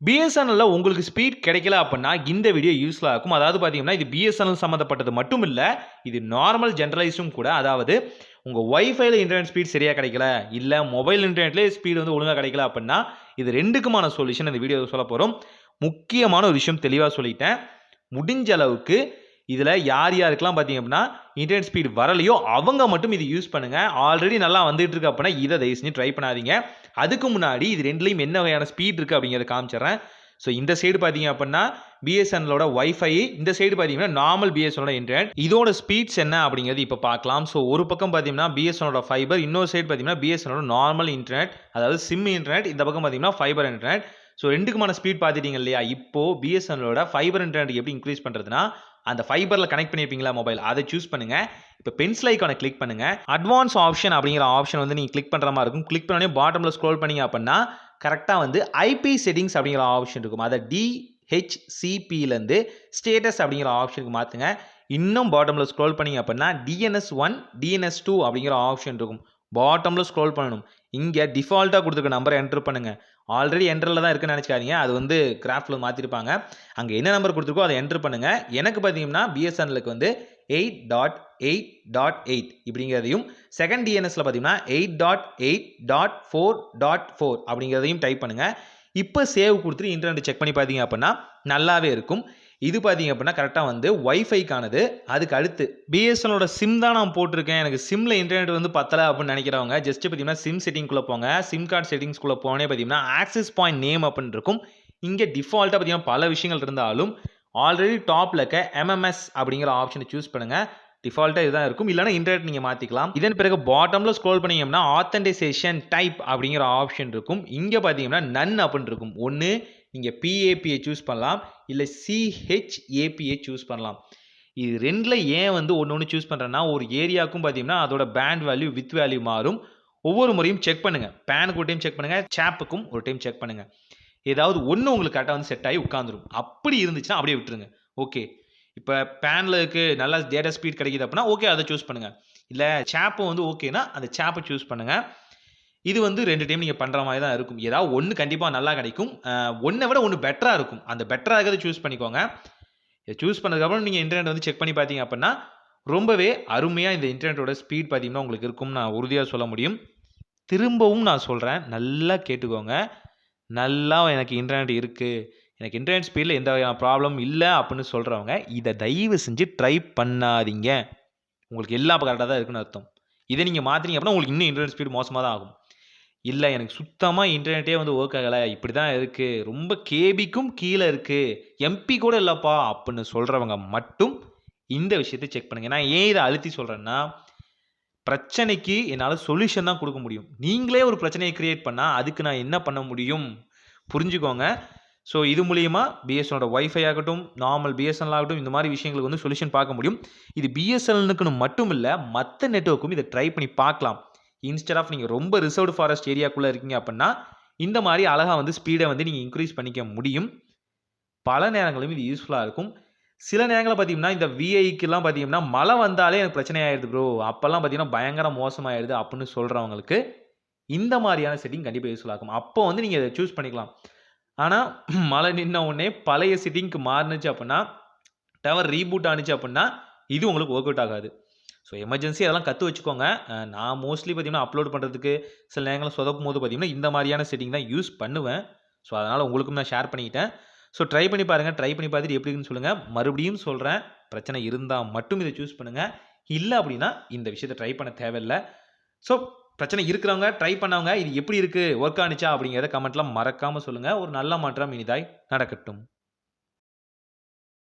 பிஎஸ்என்எல்ல உங்களுக்கு ஸ்பீட் கிடைக்கல அப்படின்னா இந்த வீடியோ யூஸ்ஃபுல்லாக இருக்கும். அதாவது பார்த்தீங்கன்னா இது பிஎஸ்என்எல் சம்மந்தப்பட்டது மட்டும் இல்லை, இது நார்மல் ஜென்ரலைஸும் கூட. அதாவது உங்கள் ஒய்ஃபைல இன்டர்நெட் ஸ்பீட் சரியாக கிடைக்கல, இல்லை மொபைல் இன்டர்நெட்லேயே ஸ்பீடு வந்து ஒழுங்காக கிடைக்கல அப்படின்னா இது ரெண்டுக்குமான சொல்யூஷன் இந்த வீடியோ சொல்ல போகிறோம். முக்கியமான ஒரு விஷயம் தெளிவாக சொல்லிட்டேன். முடிஞ்ச அளவுக்கு இதில் யார் யாருக்கெல்லாம் பார்த்தீங்க அப்படின்னா இன்டர்நெட் ஸ்பீட் வரலையோ அவங்க மட்டும் இது யூஸ் பண்ணுங்கள். ஆல்ரெடி நல்லா வந்துட்டு இருக்கு அப்படின்னா இதை தயவு செஞ்சு ட்ரை பண்ணாதீங்க. அதுக்கு முன்னாடி இது ரெண்டுலையும் என்ன வகையான ஸ்பீட் இருக்குது அப்படிங்கிறத காமிச்சிடுறேன். ஸோ இந்த சைடு பார்த்தீங்க அப்படின்னா பிஎஸ்என்எலோட ஒய்ஃபை, இந்த சைடு பார்த்தீங்கன்னா நார்மல் பிஎஸ்எனோட இன்டர்நெட். இதோட ஸ்பீட்ஸ் என்ன அப்படிங்கிறது இப்போ பார்க்கலாம். ஸோ ஒரு பக்கம் பார்த்தீங்கன்னா பிஎஸ்எனோட ஃபைபர், இன்னொரு சைடு பார்த்தீங்கன்னா பிஎஸ்எனோட நார்மல் இன்டர்நெட், அதாவது சிம் இன்டர்நெட். இந்த பக்கம் பார்த்தீங்கன்னா ஃபைபர் இன்டர்நெட். ஸோ ரெண்டுக்குமான ஸ்பீட் பார்த்துட்டீங்க இல்லையா? இப்போ பிஎஸ்என்எலோட ஃபைபர் இன்டர்நெட் எப்படி இன்க்ரீஸ் பண்ணுறதுனா, அந்த ஃபைபரில் கனெக்ட் பண்ணியிருப்பீங்களா மொபைல், அதை சூஸ் பண்ணுங்க. இப்போ பென்சில் ஐக்கானை கிளிக் பண்ணுங்க. அட்வான்ஸ் ஆப்ஷன் அப்படிங்கிற ஆப்ஷன் வந்து நீங்கள் கிளிக் பண்ணுற மாதிரி இருக்கும். கிளிக் பண்ணோடனே பாட்டமில் ஸ்க்ரோல் பண்ணீங்க அப்படின்னா கரெக்டாக வந்து ஐபி செட்டிங்ஸ் அப்படிங்கிற ஆப்ஷன் இருக்கும். அதை டிஹெச்சிபியிலேருந்து ஸ்டேட்டஸ் அப்படிங்கிற ஆப்ஷனுக்கு மாற்றுங்க. இன்னும் பாட்டமில் ஸ்க்ரோல் பண்ணிங்க அப்படின்னா DNS1 DNS2 அப்படிங்கிற ஆப்ஷன் இருக்கும். பாட்டமில் ஸ்க்ரோல் பண்ணணும். இங்கே டிஃபால்ட்டாக கொடுத்துருக்க நம்பரை என்டர் பண்ணுங்கள். ஆல்ரெடி என்டரில் தான் இருக்குன்னு நினச்சிக்காதீங்க, அது வந்து கிராஃப்டில் மாற்றிருப்பாங்க. அங்கே என்ன நம்பர் கொடுத்துருக்கோ அதை என்டர் பண்ணுங்கள். எனக்கு பார்த்தீங்கன்னா பிஎஸ்என்எலுக்கு வந்து 8.8.8 இப்படிங்கிறதையும், செகண்ட் டிஎன்எஸில் பார்த்தீங்கன்னா 8.8.4.4 அப்படிங்கிறதையும் டைப் பண்ணுங்கள். இப்போ சேவ் கொடுத்துட்டு இன்டர்நெட் செக் பண்ணி பார்த்தீங்க அப்படின்னா நல்லாவே இருக்கும். இது பார்த்தீங்க அப்படின்னா கரெக்டாக வந்து ஒய்ஃபைக்கானது. அதுக்கு அடுத்து பிஎஸ்எனலோட சிம் தான் நான் போட்டிருக்கேன், எனக்கு சிம்மில் இன்டர்நெட் வந்து பத்தலை அப்படின்னு நினைக்கிறவங்க ஜஸ்ட் பார்த்தீங்கன்னா சிம் செட்டிங்குள்ளே போங்க. சிம் கார்டு செட்டிங்ஸ்குள்ளே போனே பார்த்தீங்கன்னா ஆக்சஸ் பாயிண்ட் நேம் அப்படின்னு இருக்கும். இங்கே டிஃபால்ட்டாக பார்த்தீங்கன்னா பல விஷயங்கள் இருந்தாலும் ஆல்ரெடி டாப்பில் இருக்க MMS அப்படிங்கிற ஆப்ஷனை சூஸ் பண்ணுங்கள். டிஃபால்ட்டாக இதுதான் இருக்கும், இல்லைனா இன்டர்நெட் நீங்கள் மாற்றிக்கலாம். இதன் பிறகு பாட்டமில் ஸ்க்ரோல் பண்ணிங்கன்னா ஆத்தென்டிசேஷன் டைப் அப்படிங்கிற ஆப்ஷன் இருக்கும். இங்கே பார்த்தீங்கன்னா நன் அப்படின்னு இருக்கும். ஒன்று நீங்கள் PAPயை சூஸ் பண்ணலாம், இல்லை CHAPயை சூஸ் பண்ணலாம். இது ரெண்டில் ஏன் வந்து ஒன்று சூஸ் பண்ணுறேன்னா, ஒரு ஏரியாவுக்கும் பார்த்தீங்கன்னா அதோட பேண்ட் வேல்யூ வித் வேல்யூ மாறும். ஒவ்வொரு முறையும் செக் பண்ணுங்கள். பேனுக்கு ஒரு டைம் செக் பண்ணுங்கள், சாப்புக்கும் ஒரு டைம் செக் பண்ணுங்கள். ஏதாவது ஒன்று உங்களுக்கு கரெக்டாக வந்து செட் ஆகி உட்காந்துரும். அப்படி இருந்துச்சுன்னா அப்படியே விட்டுருங்க. ஓகே, இப்போ பேனில் இருக்கு நல்லா டேட்டா ஸ்பீட் கிடைக்குது அப்படின்னா ஓகே அதை சூஸ் பண்ணுங்கள். இல்லை சாப்பு வந்து ஓகேனா அந்த சாப்பை சூஸ் பண்ணுங்கள். இது வந்து 2 டைம் நீங்கள் பண்ணுற மாதிரி தான் இருக்கும். ஏதாவது ஒன்று கண்டிப்பாக நல்லா கிடைக்கும், ஒன்றை விட ஒன்று பெட்டராக இருக்கும். அந்த பெட்டராக இருக்கிறத சூஸ் பண்ணிக்கோங்க. இதை சூஸ் பண்ணதுக்கப்புறம் நீங்கள் இன்டர்நெட் வந்து செக் பண்ணி பார்த்தீங்க அப்படின்னா ரொம்பவே அருமையாக இந்த இன்டர்நெட்டோட ஸ்பீட் பார்த்தீங்கன்னா உங்களுக்கு இருக்கும்னு நான் உறுதியாக சொல்ல முடியும். திரும்பவும் நான் சொல்கிறேன், நல்லா கேட்டுக்கோங்க. நல்லா எனக்கு இன்டர்நெட் இருக்குது, எனக்கு இன்டர்நெட் ஸ்பீடில் எந்த வகையான ப்ராப்ளம் இல்லை அப்படின்னு சொல்கிறவங்க இதை தயவு செஞ்சு ட்ரை பண்ணாதீங்க. உங்களுக்கு எல்லாம் இப்போ கரெக்டாக தான் இருக்குன்னு அர்த்தம். இதை நீங்கள் மாற்றினீங்க அப்படின்னா உங்களுக்கு இன்னும் இன்டர்நெட் ஸ்பீடு மோசமாக தான் ஆகும். இல்லை எனக்கு சுத்தமாக இன்டர்நெட்டே வந்து ஒர்க் ஆகலை, இப்படி தான் இருக்குது, ரொம்ப கேபிக்கும் கீழே இருக்குது, எம்பி கூட இல்லைப்பா அப்படின்னு சொல்கிறவங்க மட்டும் இந்த விஷயத்தை செக் பண்ணுங்கள். நான் ஏன் இதை அழுத்தி சொல்கிறேன்னா, பிரச்சனைக்கு என்னால் சொல்யூஷன் தான் கொடுக்க முடியும். நீங்களே ஒரு பிரச்சனையை கிரியேட் பண்ணால் அதுக்கு நான் என்ன பண்ண முடியும் புரிஞ்சுக்கோங்க. ஸோ இது மூலிமா பிஎஸ்எனலோட ஒய்ஃபை ஆகட்டும், நார்மல் பிஎஸ்என்எல் ஆகட்டும், இந்த மாதிரி விஷயங்களுக்கு வந்து சொல்யூஷன் பார்க்க முடியும். இது பிஎஸ்என்எலுக்குன்னு மட்டும் இல்லை, மற்ற நெட்வொர்க்கும் இதை ட்ரை பண்ணி பார்க்கலாம். இன்ஸ்டெட் ஆஃப் நீங்கள் ரொம்ப ரிசர்வ்டு ஃபாரஸ்ட் ஏரியாக்குள்ளே இருக்கீங்க அப்படின்னா இந்த மாதிரி அழகாக வந்து ஸ்பீடை வந்து நீங்கள் இன்க்ரீஸ் பண்ணிக்க முடியும். பல நேரங்களும் இது யூஸ்ஃபுல்லாக இருக்கும். சில நேரங்களில் பார்த்தீங்கன்னா இந்த விஐக்கெல்லாம் பார்த்தீங்கன்னா மழை வந்தாலே எனக்கு பிரச்சனை ஆகிடுது ப்ரோ, அப்போல்லாம் பார்த்தீங்கன்னா பயங்கர மோசமாகிடுது அப்படின்னு சொல்கிறவங்களுக்கு இந்த மாதிரியான செட்டிங் கண்டிப்பாக யூஸ்ஃபுல்லாக இருக்கும். அப்போ வந்து நீங்கள் இதை சூஸ் பண்ணிக்கலாம். ஆனால் மழை நின்ன உடனே பழைய செட்டிங்க்கு மாறுனுச்சு அப்படின்னா, டவர் ரீபூட் ஆனிச்சு அப்படின்னா இது உங்களுக்கு ஒர்க் அவுட் ஆகாது. ஸோ எமர்ஜென்சி அதெல்லாம் கற்று வச்சுக்கோங்க. நான் மோஸ்ட்லி பார்த்தீங்கன்னா அப்லோட் பண்ணுறதுக்கு சில நேரங்களில் சொதப்பும் போது பார்த்தீங்கன்னா இந்த மாதிரியான செட்டிங் தான் யூஸ் பண்ணுவேன். ஸோ அதனால் உங்களுக்கும் நான் ஷேர் பண்ணிக்கிட்டேன். ஸோ ட்ரை பண்ணி பாருங்கள். ட்ரை பண்ணி பார்த்துட்டு எப்படி இருக்குன்னு சொல்லுங்கள். மறுபடியும் சொல்கிறேன், பிரச்சனை இருந்தால் மட்டும் இதை சூஸ் பண்ணுங்கள். இல்லை அப்படின்னா இந்த விஷயத்தை ட்ரை பண்ண தேவையில்லை. ஸோ பிரச்சனை இருக்கிறவங்க, ட்ரை பண்ணவங்க இது எப்படி இருக்குது, ஒர்க் ஆனிச்சா அப்படிங்கிறத கமெண்ட்லாம் மறக்காமல் சொல்லுங்கள். ஒரு நல்ல மாற்றம் இனிதாய் நடக்கட்டும்.